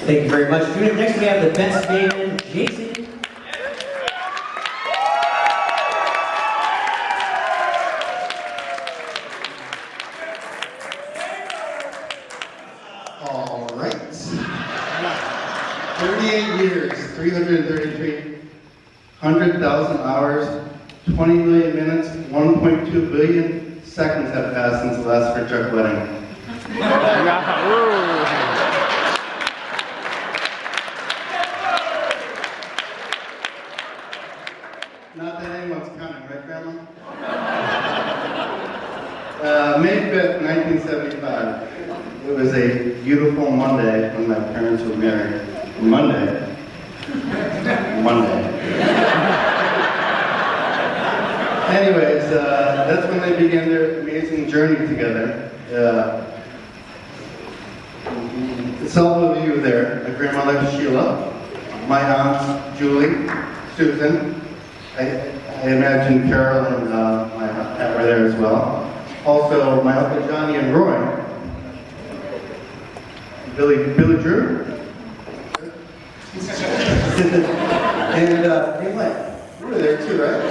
Thank you very much. Coming up next, we have the best man, Jason. All right. 38 years, 333,000 hours, 20 million minutes, 1.2 billion seconds have passed since the last Fred Chuck wedding. Not that anyone's counting, right, Grandma? May 5th, 1975. It was a beautiful Monday when my parents were married. Monday. Anyways, that's when they began their amazing journey together. Several of you there. My grandmother Sheila, my aunt Julie, Susan. I imagine Carol and my aunt were there as well. Also, my uncle Johnny and Roy. Billy Drew. And hey Mike, you were there too, right?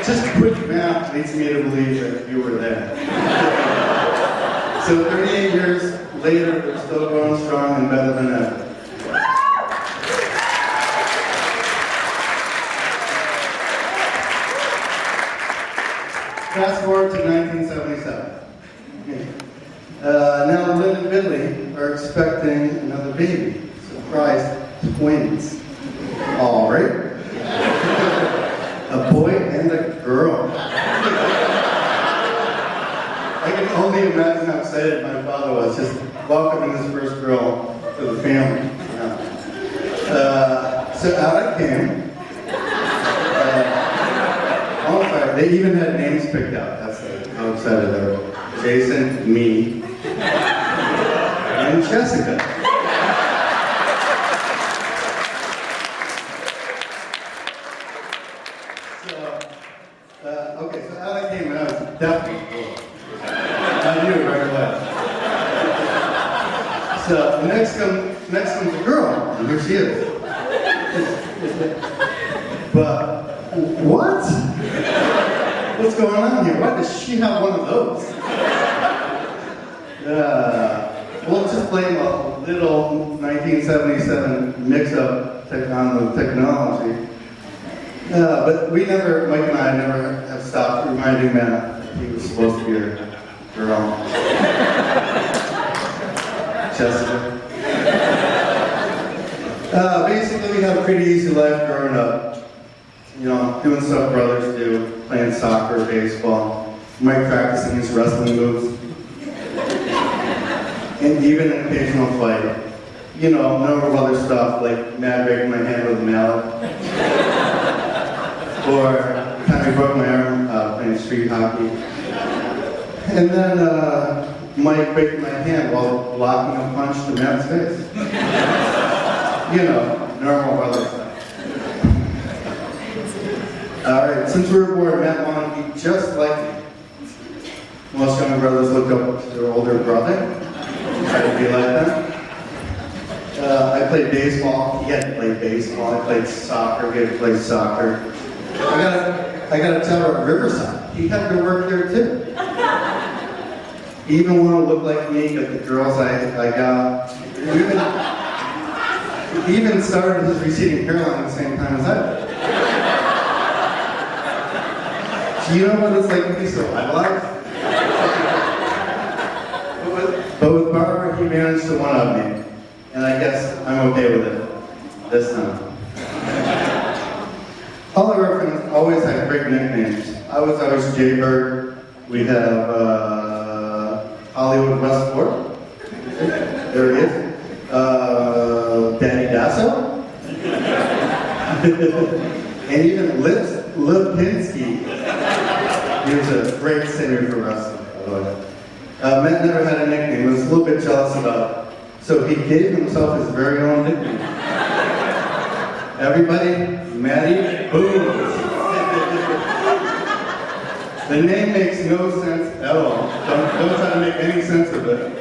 Just quick math leads me to believe that you were there. So 38 years later, we're still going strong and better than ever. Fast forward to 1977. Now Lynn and Billy are expecting another baby. Surprise, twins. All right. A boy and a girl. I can only imagine how excited my father was just welcoming this first girl to the family. So out I came. Oh, sorry. They even had names picked out. That's how excited they were. Jason, me, and Jessica. Okay, so out I came and I was definitely cool. I knew it right away. So next comes a girl, and here she is. But what? What's going on here? Why does she have one of those? We'll just blame a little 1977 mix-up on the technology. But Mike and I never have stopped reminding Matt that he was supposed to be a girl. Jessica. Basically, we have a pretty easy life growing up. You know, doing stuff brothers do, playing soccer, baseball, Mike practicing his wrestling moves, and even an occasional fight. You know, normal other stuff like Matt breaking my hand with a mallet, or the time I broke my arm playing street hockey, and then Mike breaking my hand while blocking a punch to Matt's face. You know, normal brother stuff. Alright, since we were born, Matt wanted to be just like me. Most younger brothers look up to their older brother, try to be like them. I played baseball, he had to play baseball. I played soccer, he had to play soccer. I gotta tell her at Riverside, he had to work there too. He even wanted to look like me, get the girls I got. He even started his receding hairline at the same time as I did. Do you know what it's like to be so idolized? But with Barbara, he managed to one-up me. And I guess I'm okay with it. This time. All of our friends always had great nicknames. I was always Jaybird. We have Hollywood Westport. There he is. Danny Dasso. And even Lipinski. He was a great singer for wrestling, by the way. Matt never had a nickname. He was a little bit jealous about it. So he gave himself his very own nickname. Everybody, Matty Boom. The name makes no sense at all. Don't try to make any sense of it.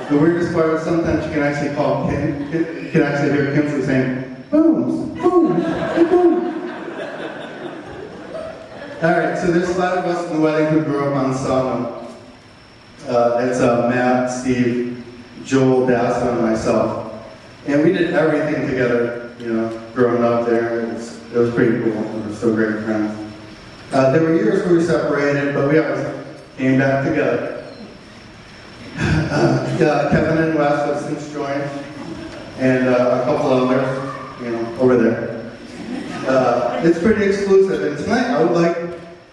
The weirdest part is sometimes you can actually you can actually hear Kinsley saying, booms, boom, boom. All right, so there's 5 of us in the wedding who grew up on Sawmill. That's Matt, Steve, Joel, Dasso, and myself. And we did everything together, you know, growing up there. It was pretty cool. We were so great friends. There were years we were separated, but we always came back together. Kevin and Wes have since joined, and a couple others, you know, over there. It's pretty exclusive, and tonight I would like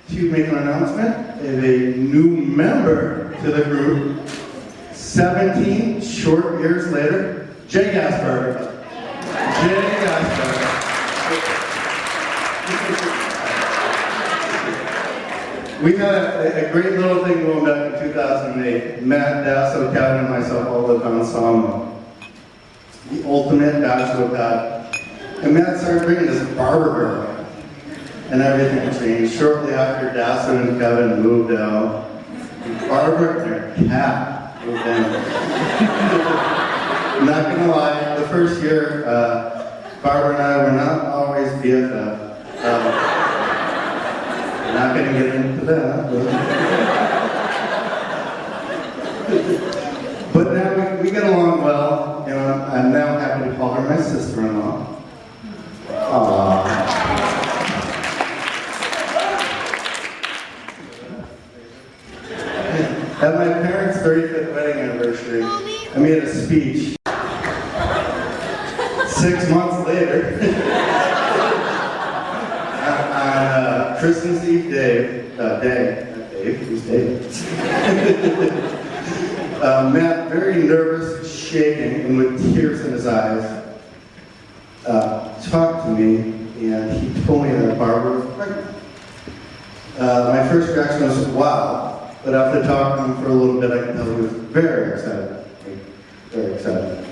to make an announcement of a new member to the group. 17 short years later, Jay Gasper. Jay Gasper. We had a great little thing going back in 2008. Matt, Dasso, Kevin, and myself all lived on Sawmill. The ultimate bachelor pad. And Matt started bringing this barber girl in. And everything changed. Shortly after Dasso and Kevin moved out, Barbara and her cat moved in. Not gonna lie, the first year, Barbara and I were not always BFF. Not gonna get into that, but now we get along well, and I'm now happy to call her my sister-in-law. Aww. At my parents' 35th wedding anniversary, I made a speech. 6 months later, on Christmas Eve Matt, very nervous, shaking, and with tears in his eyes, talked to me, and he told me that Barbara was pregnant. My first reaction was, wow. But after talking to him for a little bit, I could tell he was very excited. Very excited.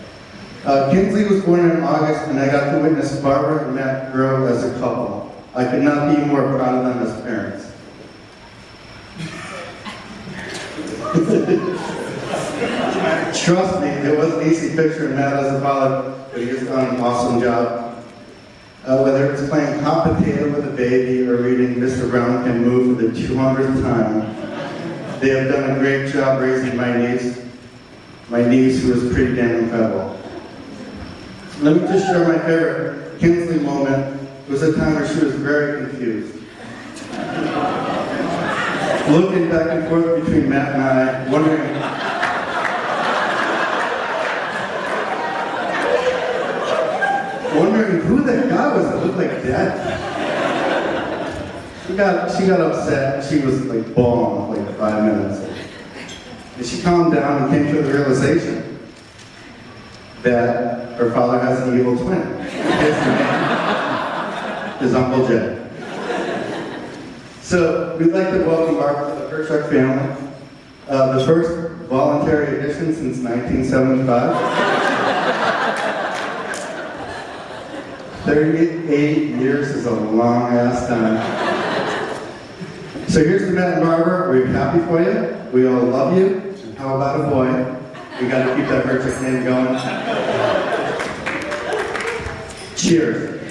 Kinsley was born in August, and I got to witness Barbara and Matt grow as a couple. I could not be more proud of them as parents. Trust me, it wasn't an easy picture of Matt as a father, but he has done an awesome job. Whether it's playing hot potato with a baby or reading Mr. Brown Can Move for the 200th time, they have done a great job raising my niece who is pretty damn incredible. Let me just share my favorite Kinsley moment. It was a time where she was very confused. Looking back and forth between Matt and I, wondering who that guy was that looked like Dad. She got upset. She was like bawling for like 5 minutes. And she calmed down and came to the realization that her father has an evil twin. His name is Uncle Jay. So we'd like to welcome Barbara to the Kirchhoff family. The first voluntary addition since 1975. 38 years is a long ass time. So here's to Matt and Barbara. We're happy for you. We all love you. And how about a boy? We got to keep that Kirchhoff name going. Cheers.